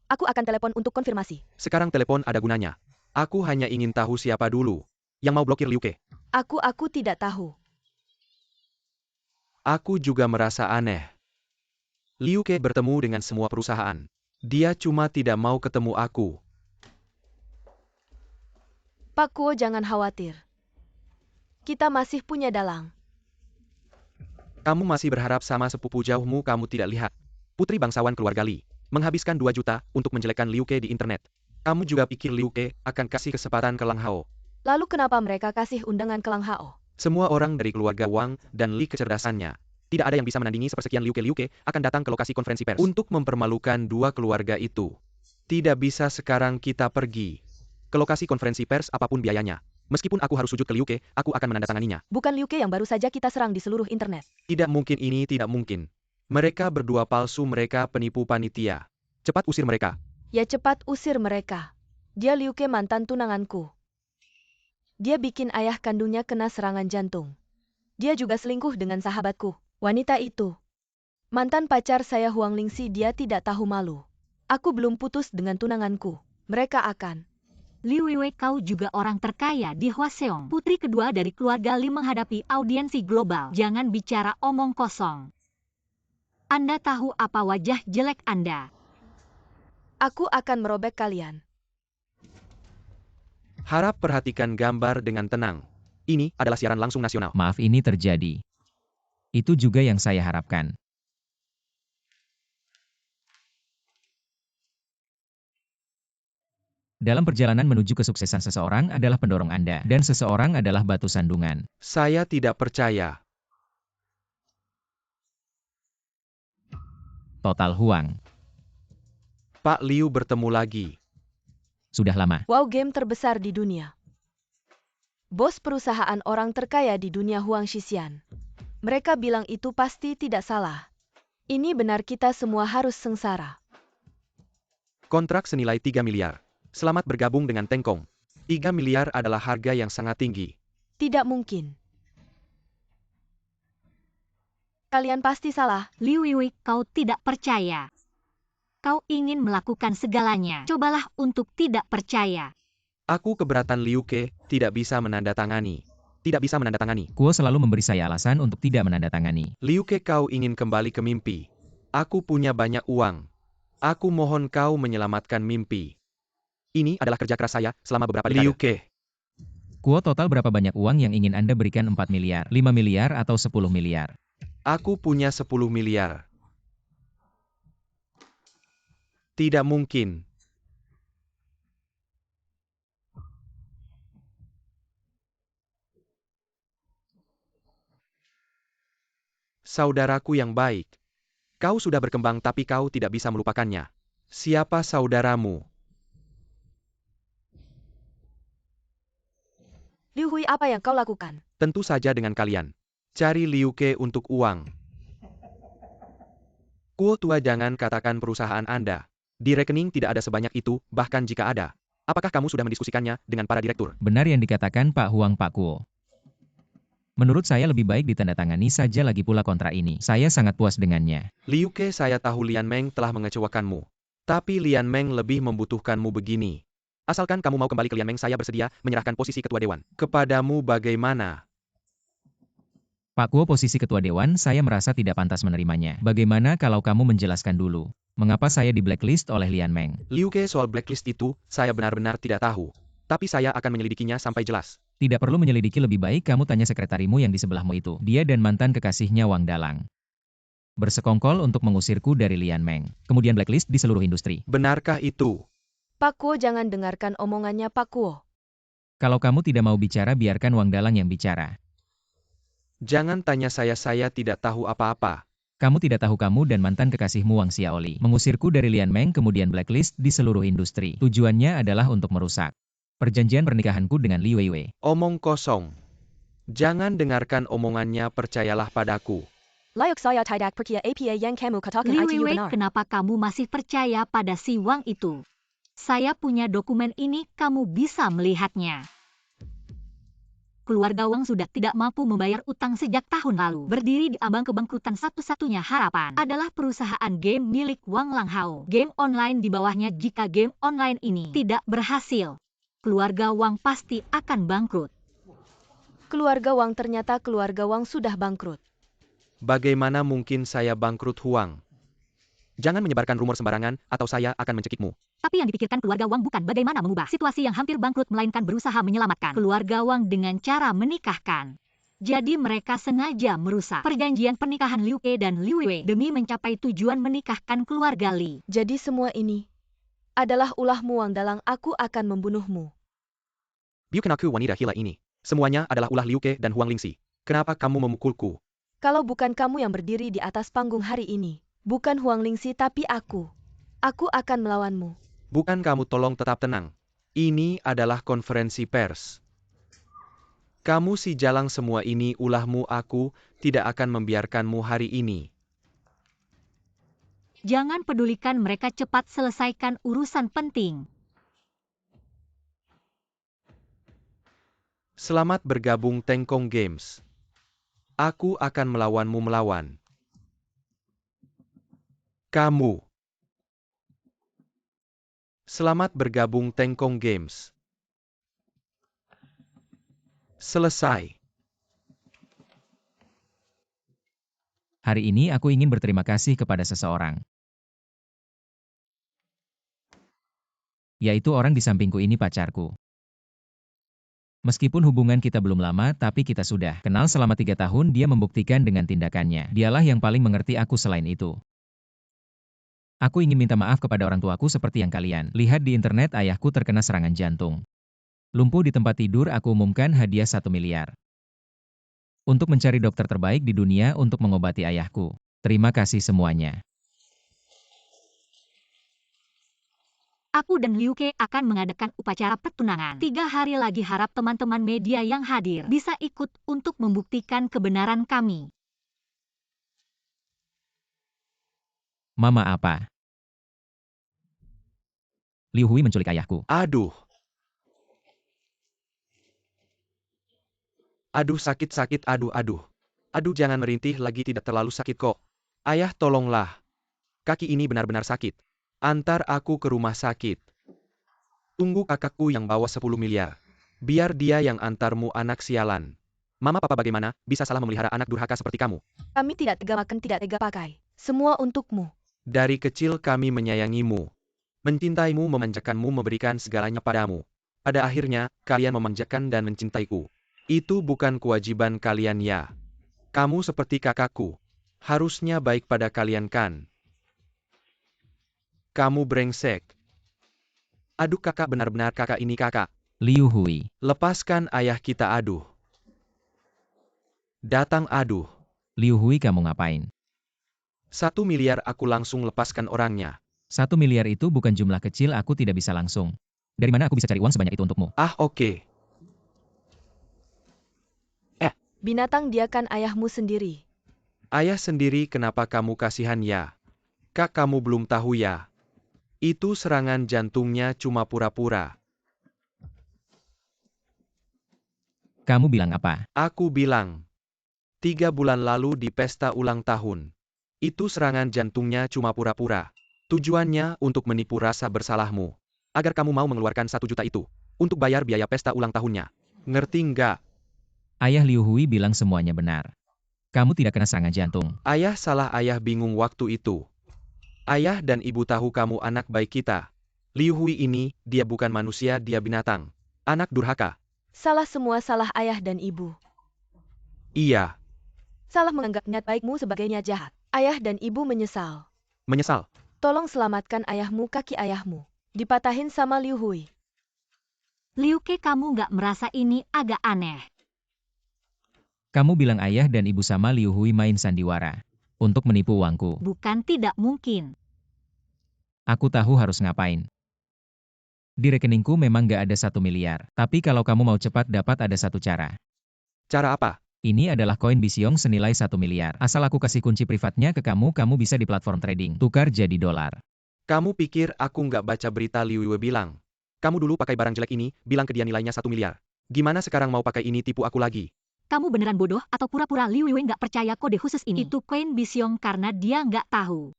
Aku akan telepon untuk konfirmasi. Sekarang telepon ada gunanya. Aku hanya ingin tahu siapa dulu yang mau blokir Liu Ke. Aku tidak tahu. Aku juga merasa aneh. Liu Ke bertemu dengan semua perusahaan. Dia cuma tidak mau ketemu aku. Pak Kuo, jangan khawatir. Kita masih punya dalang. Kamu masih berharap sama sepupu jauhmu kamu tidak lihat. Putri bangsawan keluarga Li. Menghabiskan 2 juta untuk menjelekkan Liu Ke di internet. Kamu juga pikir Liu Ke akan kasih kesempatan ke Lang Hao? Lalu kenapa mereka kasih undangan ke Lang Hao? Semua orang dari keluarga Wang dan Li kecerdasannya. Tidak ada yang bisa menandingi sepersekian Liu Ke akan datang ke lokasi konferensi pers untuk mempermalukan dua keluarga itu. Tidak bisa sekarang kita pergi ke lokasi konferensi pers apapun biayanya. Meskipun aku harus sujud ke Liu Ke, aku akan menandatanganinya. Bukan Liu Ke yang baru saja kita serang di seluruh internet. Tidak mungkin, ini tidak mungkin. Mereka berdua palsu, mereka penipu panitia. Cepat usir mereka. Ya cepat usir mereka. Dia Liu Ke, mantan tunanganku. Dia bikin ayah kandungnya kena serangan jantung. Dia juga selingkuh dengan sahabatku. Wanita itu mantan pacar saya Huanglingxi, dia tidak tahu malu. Aku belum putus dengan tunanganku. Mereka akan. Liu Wei, kau juga orang terkaya di Hwaseong. Putri kedua dari keluarga Li menghadapi audiensi global. Jangan bicara omong kosong. Anda tahu apa wajah jelek Anda? Aku akan merobek kalian. Harap perhatikan gambar dengan tenang. Ini adalah siaran langsung nasional. Maaf, ini terjadi. Itu juga yang saya harapkan. Dalam perjalanan menuju kesuksesan, seseorang adalah pendorong Anda, dan seseorang adalah batu sandungan. Saya tidak percaya. Total Huang. Pak Liu bertemu lagi. Sudah lama. Wow, game terbesar di dunia. Bos perusahaan orang terkaya di dunia, Huang Shixian. Mereka bilang itu pasti tidak salah. Ini benar, kita semua harus sengsara. Kontrak senilai 3 miliar. Selamat bergabung dengan Tengkong. 3 miliar adalah harga yang sangat tinggi. Tidak mungkin. Kalian pasti salah. Liu Weiwei, kau tidak percaya. Kau ingin melakukan segalanya. Cobalah untuk tidak percaya. Aku keberatan Liu Ke, tidak bisa menandatangani. Tidak bisa menandatangani. Kuo selalu memberi saya alasan untuk tidak menandatangani. Liu Ke, kau ingin kembali ke mimpi. Aku punya banyak uang. Aku mohon kau menyelamatkan mimpi. Ini adalah kerja keras saya selama beberapa dekade. Liu Ke. Kuo, total berapa banyak uang yang ingin Anda berikan? 4 miliar, 5 miliar, atau 10 miliar? Aku punya 10 miliar. Tidak mungkin. Saudaraku yang baik. Kau sudah berkembang tapi kau tidak bisa melupakannya. Siapa saudaramu? Liu Hui, apa yang kau lakukan? Tentu saja dengan kalian. Cari Liu Ke untuk uang. Kuo tua, jangan katakan perusahaan Anda. Di rekening tidak ada sebanyak itu, bahkan jika ada. Apakah kamu sudah mendiskusikannya dengan para direktur? Benar yang dikatakan Pak Huang, Pak Kuo. Menurut saya lebih baik ditandatangani saja, lagi pula kontrak ini. Saya sangat puas dengannya. Liu Ke, saya tahu Lian Meng telah mengecewakanmu. Tapi Lian Meng lebih membutuhkanmu begini. Asalkan kamu mau kembali ke Lian Meng, saya bersedia menyerahkan posisi ketua dewan. Kepadamu bagaimana? Pak Kuo, posisi ketua dewan, saya merasa tidak pantas menerimanya. Bagaimana kalau kamu menjelaskan dulu? Mengapa saya di blacklist oleh Lian Meng? Liu Ke, soal blacklist itu, saya benar-benar tidak tahu. Tapi saya akan menyelidikinya sampai jelas. Tidak perlu menyelidiki, lebih baik kamu tanya sekretarimu yang di sebelahmu itu. Dia dan mantan kekasihnya Wang Dalang bersekongkol untuk mengusirku dari Lian Meng. Kemudian blacklist di seluruh industri. Benarkah itu? Pak Kuo, jangan dengarkan omongannya Pak Kuo. Kalau kamu tidak mau bicara, biarkan Wang Dalang yang bicara. Jangan tanya saya tidak tahu apa-apa. Kamu tidak tahu kamu dan mantan kekasihmu Wang Xiaoli mengusirku dari Lian Meng, kemudian blacklist di seluruh industri. Tujuannya adalah untuk merusak perjanjian pernikahanku dengan Liu Weiwei. Omong kosong. Jangan dengarkan omongannya, percayalah padaku. Layuk saya tidak percaya apa yang kamu katakan Liu itu Weiwei, benar. kenapa kamu masih percaya pada si Wang itu? Saya punya dokumen ini, kamu bisa melihatnya. Keluarga Wang sudah tidak mampu membayar utang sejak tahun lalu. Berdiri di ambang kebangkrutan, satu-satunya harapan adalah perusahaan game milik Wang Langhao. Game online di bawahnya. Jika game online ini tidak berhasil, keluarga Wang pasti akan bangkrut. Keluarga Wang, ternyata keluarga Wang sudah bangkrut. Bagaimana mungkin saya bangkrut, Huang? Jangan menyebarkan rumor sembarangan, atau saya akan mencekikmu. Tapi yang dipikirkan keluarga Wang bukan bagaimana mengubah situasi yang hampir bangkrut, melainkan berusaha menyelamatkan keluarga Wang dengan cara menikahkan. Jadi mereka sengaja merusak perjanjian pernikahan Liu Ke dan Liu Weiwei demi mencapai tujuan menikahkan keluarga Li. Jadi semua ini adalah ulahmu Wang Dalang, aku akan membunuhmu. Bukan aku wanita gila ini. Semuanya adalah ulah Liu Ke dan Huang Lingxi. Kenapa kamu memukulku? Kalau bukan kamu yang berdiri di atas panggung hari ini, bukan Huang Lingxi tapi aku akan melawanmu. Bukan kamu, tolong tetap tenang. Ini adalah konferensi pers. Kamu si jalang, semua ini ulahmu, aku tidak akan membiarkanmu hari ini. Jangan pedulikan mereka, cepat selesaikan urusan penting. Selamat bergabung Tengkong Games. Aku akan melawanmu, melawan kamu. Selamat bergabung Tengkong Games. Selesai. Hari ini aku ingin berterima kasih kepada seseorang. Yaitu orang di sampingku ini, pacarku. Meskipun hubungan kita belum lama, tapi kita sudah kenal selama 3 tahun. Dia membuktikan dengan tindakannya. Dialah yang paling mengerti aku selain itu. Aku ingin minta maaf kepada orang tuaku seperti yang kalian lihat di internet. Ayahku terkena serangan jantung. Lumpuh di tempat tidur. Aku umumkan hadiah 1 miliar. Untuk mencari dokter terbaik di dunia untuk mengobati ayahku. Terima kasih semuanya. Aku dan Liu Ke akan mengadakan upacara pertunangan. 3 hari lagi, harap teman-teman media yang hadir bisa ikut untuk membuktikan kebenaran kami. Mama apa? Liu Hui menculik ayahku. Aduh. Aduh sakit, aduh. Aduh jangan merintih lagi, tidak terlalu sakit kok. Ayah tolonglah. Kaki ini benar-benar sakit. Antar aku ke rumah sakit. Tunggu kakakku yang bawa 10 miliar. Biar dia yang antarmu anak sialan. Mama papa bagaimana bisa salah memelihara anak durhaka seperti kamu? Kami tidak tega makan, tidak tega pakai. Semua untukmu. Dari kecil kami menyayangimu. Mencintaimu, memanjakanmu, memberikan segalanya padamu. Pada akhirnya, kalian memanjakan dan mencintaiku. Itu bukan kewajiban kalian ya. Kamu seperti kakakku. Harusnya baik pada kalian kan? Kamu brengsek. Aduh kakak, benar-benar kakak ini kakak. Liu Hui. Lepaskan ayah kita, aduh. Datang aduh. Liu Hui, kamu ngapain? 1 miliar aku langsung lepaskan orangnya. 1 miliar itu bukan jumlah kecil, aku tidak bisa langsung. Dari mana aku bisa cari uang sebanyak itu untukmu? Ah oke. Binatang, dia kan ayahmu sendiri. Ayah sendiri, kenapa kamu kasihan ya? Kak, kamu belum tahu ya? Itu serangan jantungnya cuma pura-pura. Kamu bilang apa? Aku bilang. 3 bulan lalu di pesta ulang tahun. Itu serangan jantungnya cuma pura-pura. Tujuannya untuk menipu rasa bersalahmu. Agar kamu mau mengeluarkan 1 juta itu. Untuk bayar biaya pesta ulang tahunnya. Ngerti nggak? Ayah Liu Hui bilang semuanya benar. Kamu tidak kena serangan jantung. Ayah salah, ayah bingung waktu itu. Ayah dan ibu tahu kamu anak baik kita. Liu Hui ini, dia bukan manusia, dia binatang. Anak durhaka. Salah semua, salah ayah dan ibu. Iya. Salah menganggap niat baikmu sebagai niat jahat. Ayah dan ibu menyesal. Menyesal. Tolong selamatkan ayahmu, kaki ayahmu. Dipatahin sama Liu Hui. Liu Ke, kamu nggak merasa ini agak aneh? Kamu bilang ayah dan ibu sama Liu Hui main sandiwara. Untuk menipu uangku. Bukan tidak mungkin. Aku tahu harus ngapain. Di rekeningku memang nggak ada 1 miliar. Tapi kalau kamu mau cepat dapat, ada satu cara. Cara apa? Ini adalah koin Bisiong senilai 1 miliar. Asal aku kasih kunci privatnya ke kamu, kamu bisa di platform trading. Tukar jadi dolar. Kamu pikir aku nggak baca berita? Liu Hui bilang. Kamu dulu pakai barang jelek ini, bilang ke dia nilainya 1 miliar. Gimana sekarang mau pakai ini tipu aku lagi? Kamu beneran bodoh atau pura-pura Liu Wei nggak percaya kode khusus ini? Itu koin Bisiong karena dia nggak tahu.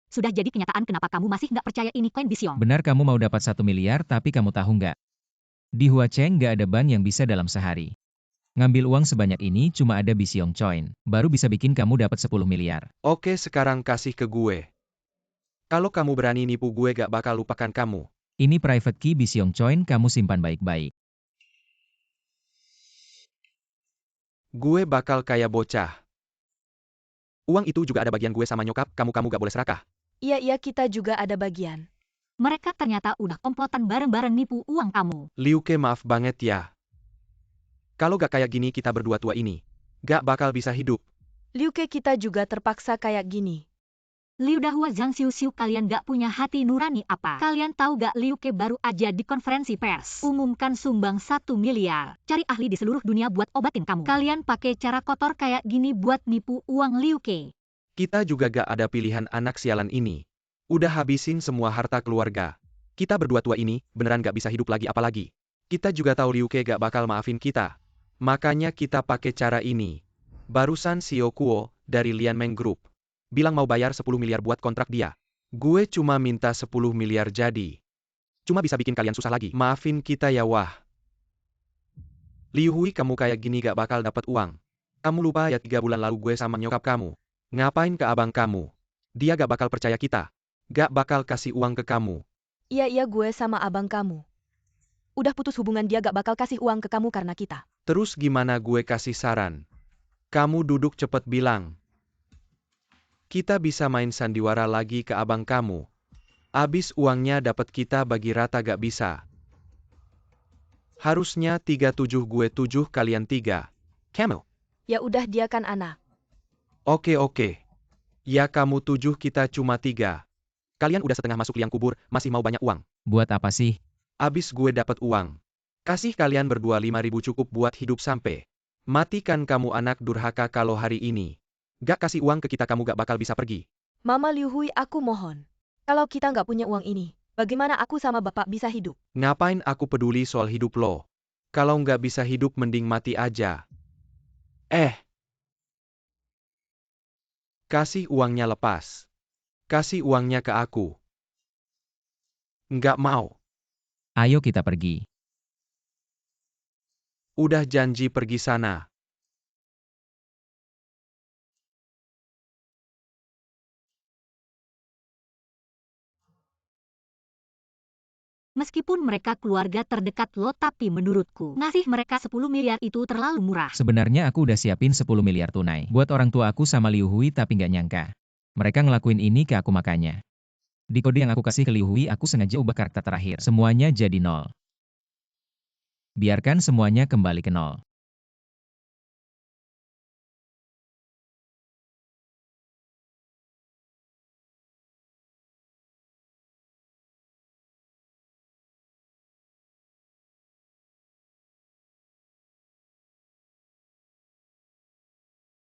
Sudah jadi kenyataan kenapa kamu masih nggak percaya ini koin Bisiong. Benar, kamu mau dapat 1 miliar, tapi kamu tahu nggak? Di Huacheng nggak ada ban yang bisa dalam sehari. Ngambil uang sebanyak ini cuma ada Bisiong coin. Baru bisa bikin kamu dapat 10 miliar. Oke, sekarang kasih ke gue. Kalau kamu berani nipu gue, gak bakal lupakan kamu. Ini private key Bisiong coin, kamu simpan baik-baik. Gue bakal kayak bocah. Uang itu juga ada bagian gue sama nyokap, kamu gak boleh serakah. Iya, kita juga ada bagian. Mereka ternyata udah komplotan bareng-bareng nipu uang kamu. Liu Ke, maaf banget ya. Kalau gak kayak gini kita berdua tua ini, gak bakal bisa hidup. Liu Ke, kita juga terpaksa kayak gini. Liu Dahua, Zhang Xiu, kalian gak punya hati nurani apa? Kalian tahu gak Liu Ke baru aja di konferensi pers umumkan sumbang 1 miliar. Cari ahli di seluruh dunia buat obatin kamu. Kalian pakai cara kotor kayak gini buat nipu uang Liu Ke. Kita juga gak ada pilihan, anak sialan ini. Udah habisin semua harta keluarga. Kita berdua tua ini, beneran gak bisa hidup lagi apalagi. Kita juga tahu Liu Ke gak bakal maafin kita. Makanya kita pakai cara ini. Barusan Xiao Kuo, dari Lianmeng Group, bilang mau bayar 10 miliar buat kontrak dia. Gue cuma minta 10 miliar jadi. Cuma bisa bikin kalian susah lagi. Maafin kita ya wah. Liu Hui, kamu kayak gini gak bakal dapat uang. Kamu lupa ya 3 bulan lalu gue sama nyokap kamu. Ngapain ke abang kamu? Dia gak bakal percaya kita. Gak bakal kasih uang ke kamu. Iya, gue sama abang kamu. Udah putus hubungan, dia gak bakal kasih uang ke kamu karena kita. Terus gimana gue kasih saran? Kamu duduk cepet bilang. Kita bisa main sandiwara lagi ke abang kamu. Abis uangnya dapat kita bagi rata, gak bisa. Harusnya 37 gue 7 kalian 3. Camel. Ya udah, dia kan anak. Oke. Ya kamu 7 kita cuma 3. Kalian udah setengah masuk liang kubur, masih mau banyak uang. Buat apa sih? Abis gue dapat uang. Kasih kalian berdua 5.000 cukup buat hidup sampai. Matikan kamu anak durhaka. Kalau hari ini gak kasih uang ke kita, kamu gak bakal bisa pergi. Mama Liu Hui, aku mohon. Kalau kita nggak punya uang ini, bagaimana aku sama bapak bisa hidup? Ngapain aku peduli soal hidup lo? Kalau nggak bisa hidup mending mati aja. Kasih uangnya lepas. Kasih uangnya ke aku. Nggak mau. Ayo kita pergi. Udah janji pergi sana. Meskipun mereka keluarga terdekat lo, tapi menurutku, ngasih mereka 10 miliar itu terlalu murah. Sebenarnya aku udah siapin 10 miliar tunai. Buat orang tua aku sama Liu Hui tapi nggak nyangka. Mereka ngelakuin ini ke aku makanya. Di kode yang aku kasih ke Liu Hui aku sengaja ubah karakter terakhir. Semuanya jadi 0. Biarkan semuanya kembali ke 0.